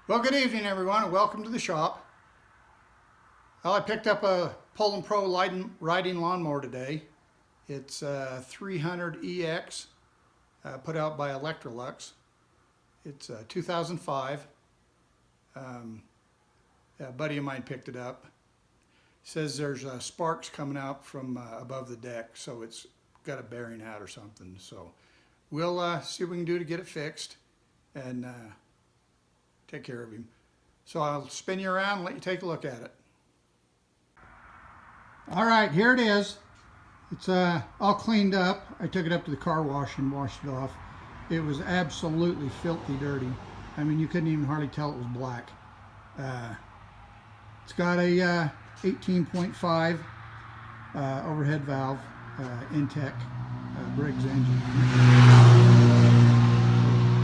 Well, good evening, everyone, and welcome to the shop. Well, I picked up a PoulanPRO riding lawnmower today. It's 300EX, put out by Electrolux. It's 2005. A buddy of mine picked it up. Says there's sparks coming out from above the deck, so it's got a bearing out or something. So we'll see what we can do to get it fixed and take care of him. So I'll spin you around and let you take a look at it. All right, here it is. It's all cleaned up. I took it up to the car wash and washed it off. It was absolutely filthy dirty. I mean, you couldn't even hardly tell it was black. It's got a 18.5 overhead valve Intech Briggs engine.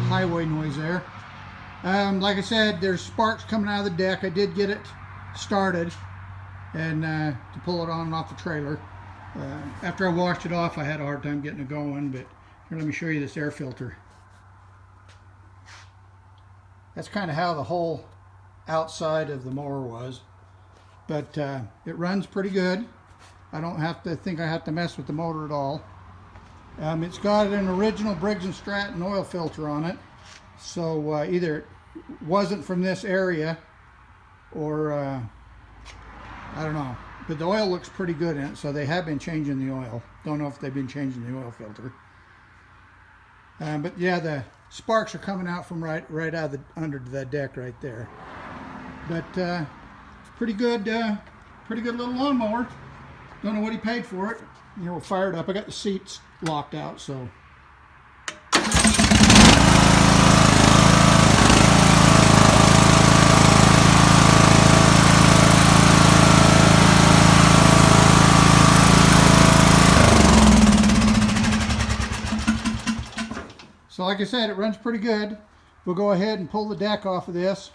Highway noise there. Like I said, there's sparks coming out of the deck. I did get it started and to pull it on and off the trailer. After I washed it off, I had a hard time getting it going, but here, let me show you this air filter. That's kind of how the whole outside of the mower was, but it runs pretty good. I don't have to think I have to mess with the motor at all. It's got an original Briggs & Stratton oil filter on it. So either it wasn't from this area or I don't know, but the oil looks pretty good in it, so they have been changing the oil. Don't know if they've been changing the oil filter. But yeah, the sparks are coming out from right out of under that deck right there. But pretty good little lawnmower. Don't know what he paid for it. You know, we'll fire it up. I got the seats locked out, so. So like I said, it runs pretty good. We'll go ahead and pull the deck off of this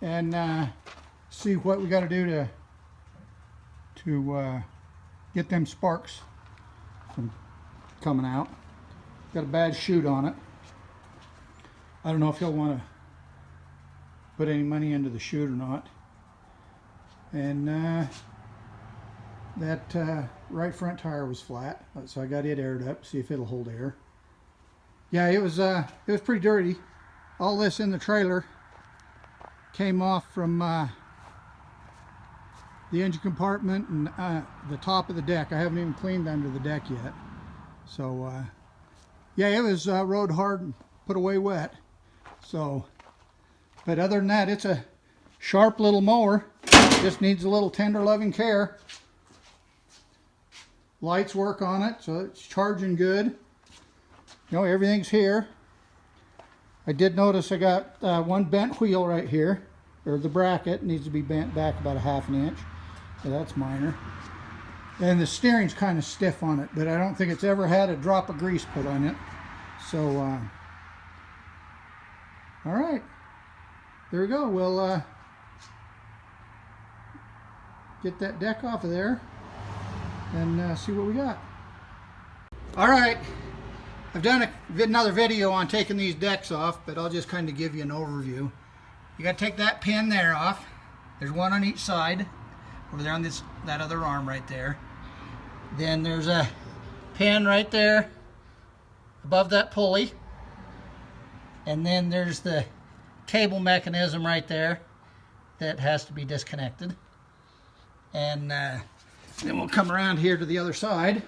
and see what we got to do to get them sparks from coming out. Got a bad shoot on it. I don't know if he'll want to put any money into the chute or not. And that right front tire was flat, so I got it aired up, see if it'll hold air. Yeah, it was pretty dirty. All this in the trailer came off from the engine compartment and the top of the deck. I haven't even cleaned under the deck yet. So yeah, it was rode hard and put away wet. So, but other than that, it's a sharp little mower. Just needs a little tender loving care. Lights work on it, so it's charging good. You know, everything's here. I did notice I got one bent wheel right here, or the bracket needs to be bent back about a ½ inch. So that's minor. And the steering's kind of stiff on it, but I don't think it's ever had a drop of grease put on it. So, all right, there we go. We'll get that deck off of there and see what we got. All right. I've done another video on taking these decks off, but I'll just kind of give you an overview. You got to take that pin there off. There's one on each side, over there on that other arm right there. Then there's a pin right there above that pulley. And then there's the cable mechanism right there that has to be disconnected. And then we'll come around here to the other side.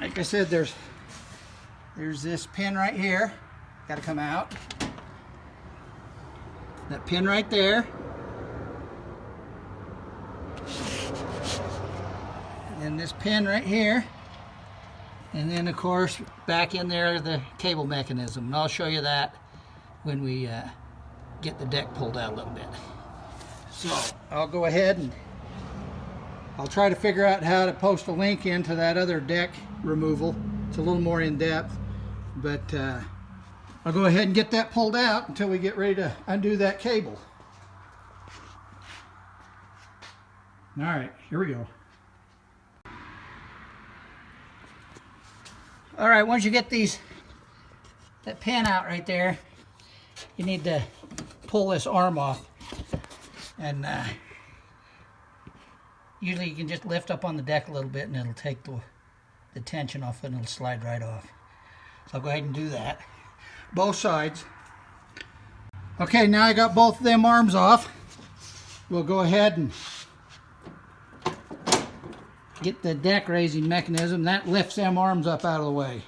Like I said, there's this pin right here, got to come out. That pin right there. And then this pin right here. And then of course, back in there, the cable mechanism. And I'll show you that when we get the deck pulled out a little bit. So I'll go ahead and I'll try to figure out how to post a link into that other deck removal. It's a little more in depth, but I'll go ahead and get that pulled out until we get ready to undo that cable. All right, here we go. All right, once you get these that pin out right there, you need to pull this arm off. And usually you can just lift up on the deck a little bit and it'll take the tension off and it'll slide right off. So I'll go ahead and do that. Both sides. Okay, now I got both of them arms off. We'll go ahead and get the deck raising mechanism. That lifts them arms up out of the way.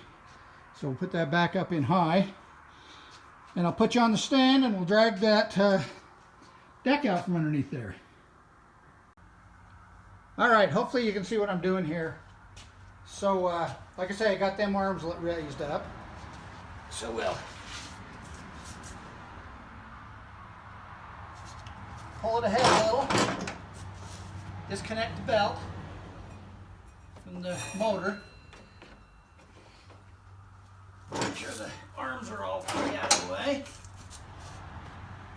So we'll put that back up in high. And I'll put you on the stand and we'll drag that deck out from underneath there. Alright, hopefully you can see what I'm doing here. So, like I say, I got them arms raised up. So we'll pull it ahead a little. Disconnect the belt from the motor. Make sure the arms are all fully out of the way.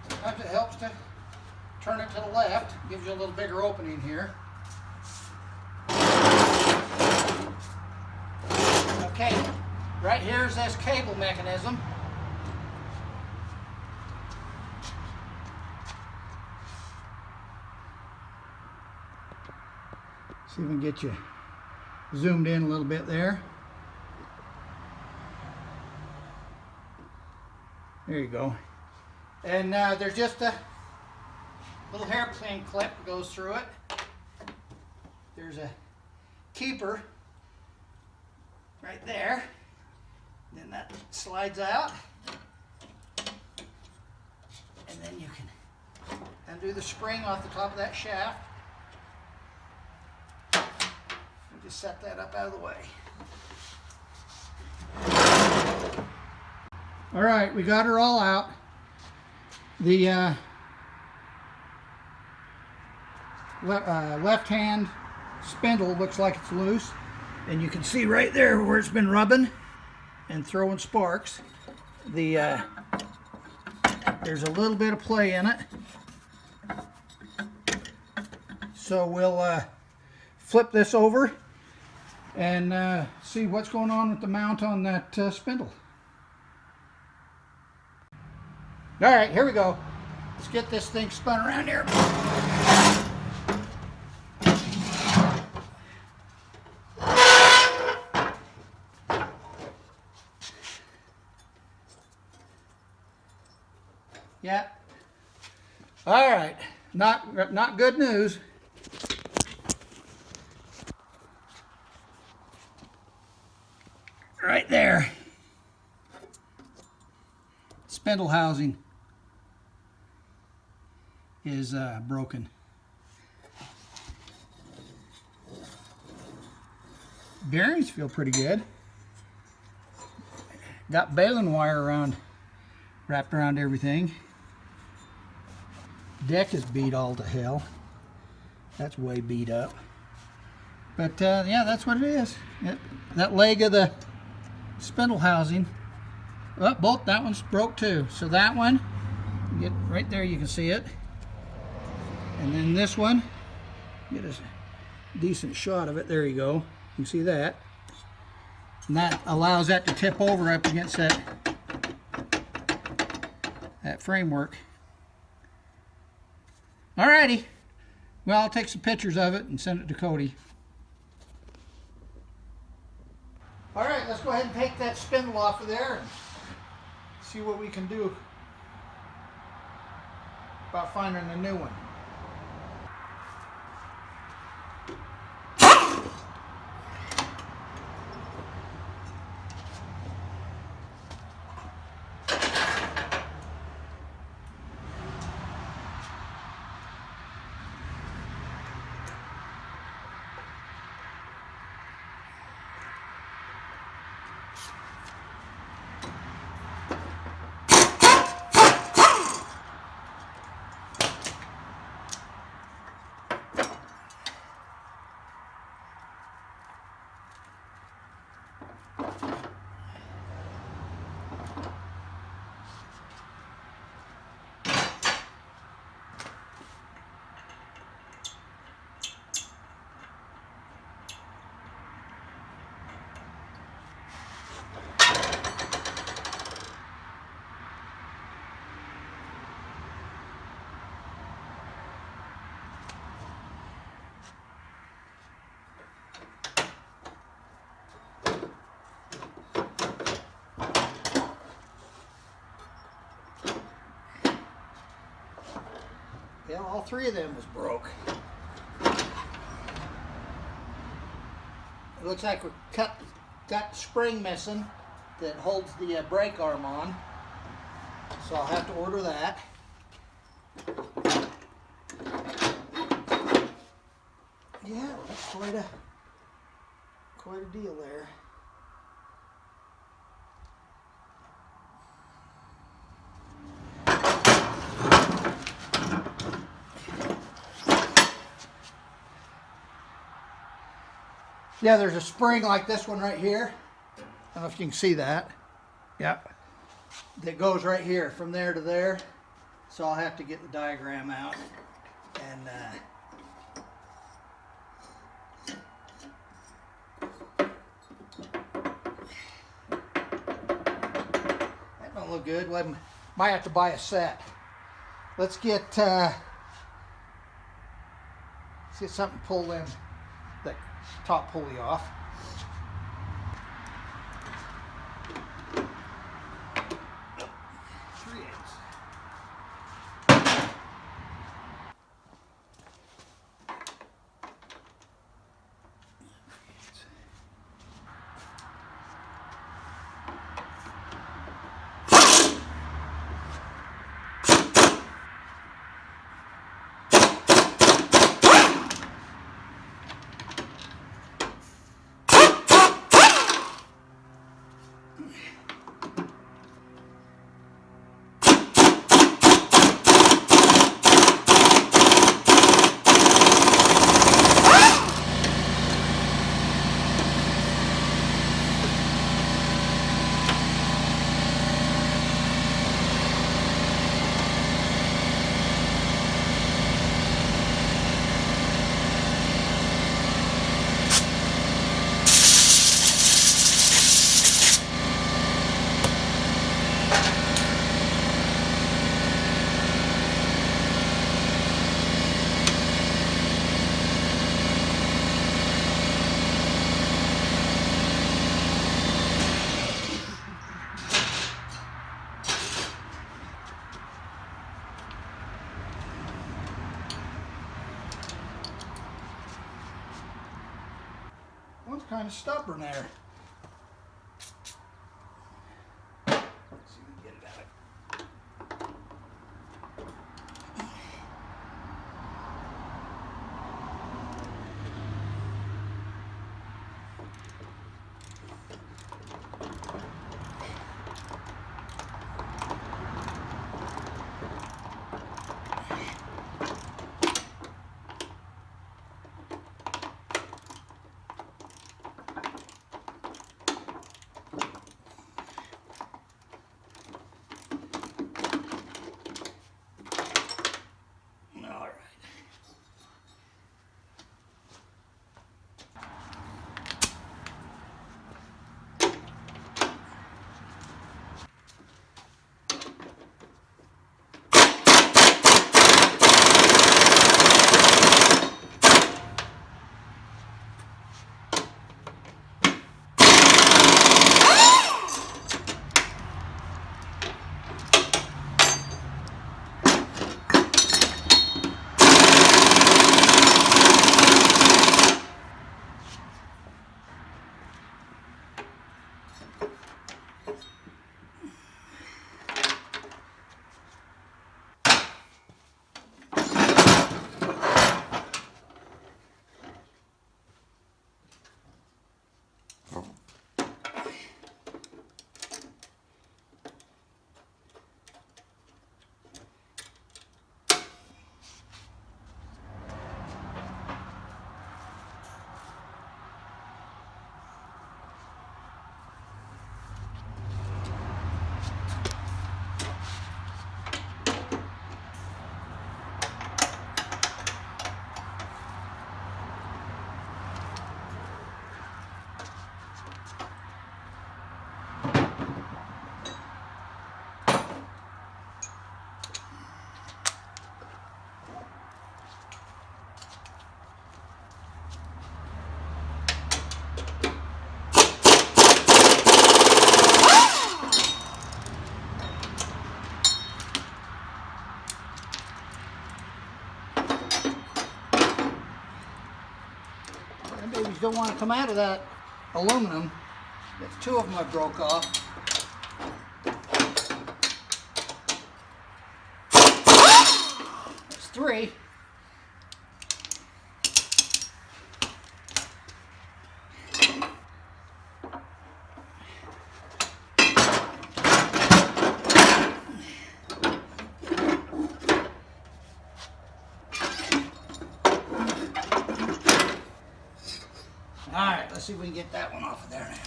Sometimes it helps to turn it to the left. Gives you a little bigger opening here. Okay, right here's this cable mechanism. See if we can get you zoomed in a little bit there. There you go. And there's just a little hairpin clip that goes through it. There's a keeper right there. Then that slides out. And then you can undo the spring off the top of that shaft. And just set that up out of the way. All right, we got her all out. The left hand spindle looks like it's loose, and you can see right there where it's been rubbing and throwing sparks. There's a little bit of play in it, so we'll flip this over and see what's going on with the mount on that spindle. All right, here we go. Let's get this thing spun around here. Yeah. All right. Not good news. Right there. Spindle housing is broken. Bearings feel pretty good. Got baling wire wrapped around everything. Deck is beat all to hell. That's way beat up. But yeah, that's what it is. That leg of the spindle housing. Oh, both, that one's broke too. So that one, get right there, you can see it. And then this one, get a decent shot of it. There you go. You can see that. And that allows that to tip over up against that framework. Alrighty. Well, I'll take some pictures of it and send it to Cody. Alright, let's go ahead and take that spindle off of there and see what we can do about finding a new one. Yeah, all three of them was broke. It looks like we got the spring missing that holds the brake arm on. So I'll have to order that. Yeah, that's quite a deal there. Yeah, there's a spring like this one right here. I don't know if you can see that. Yep. That goes right here from there to there. So I'll have to get the diagram out and that don't look good. Well, might have to buy a set. Let's get something pull them that top pulley off. One's kind of stubborn there. Let's see if we can get it out. these don't want to come out of that aluminum. That's 2 of them I broke off. That's 3. Alright, let's see if we can get that one off of there now.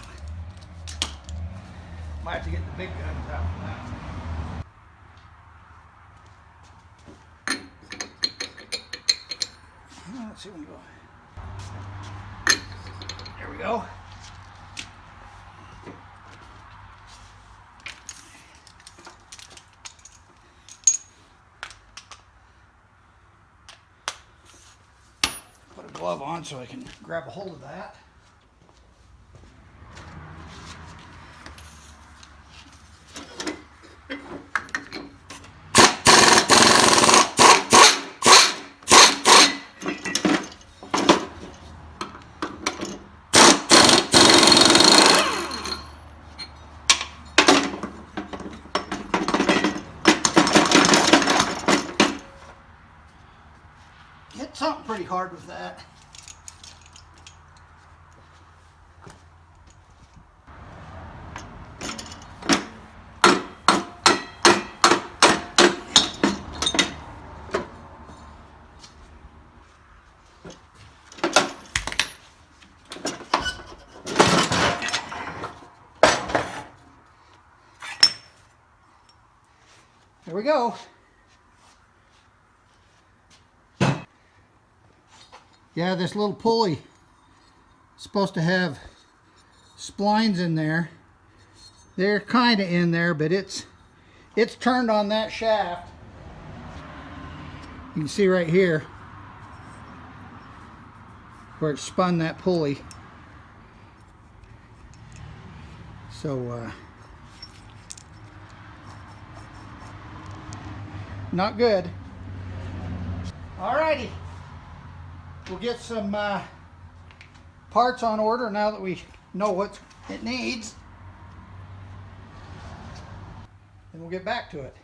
Might have to get the big guns out for that. Let's see if we can go. There we go. Put a glove on so I can grab a hold of that. Hit something pretty hard with that. There we go. Yeah, this little pulley is supposed to have splines in there. They're kind of in there, but it's turned on that shaft. You can see right here where it spun that pulley. So not good. Alrighty. We'll get some parts on order now that we know what it needs. And we'll get back to it.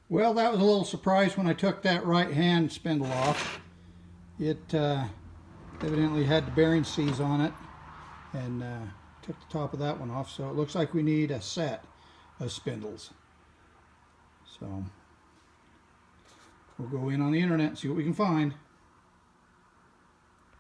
Well, that was a little surprise when I took that right hand spindle off. It evidently had the bearing seize on it, and took the top of that one off. So it looks like we need a set of spindles. So we'll go in on the internet and see what we can find.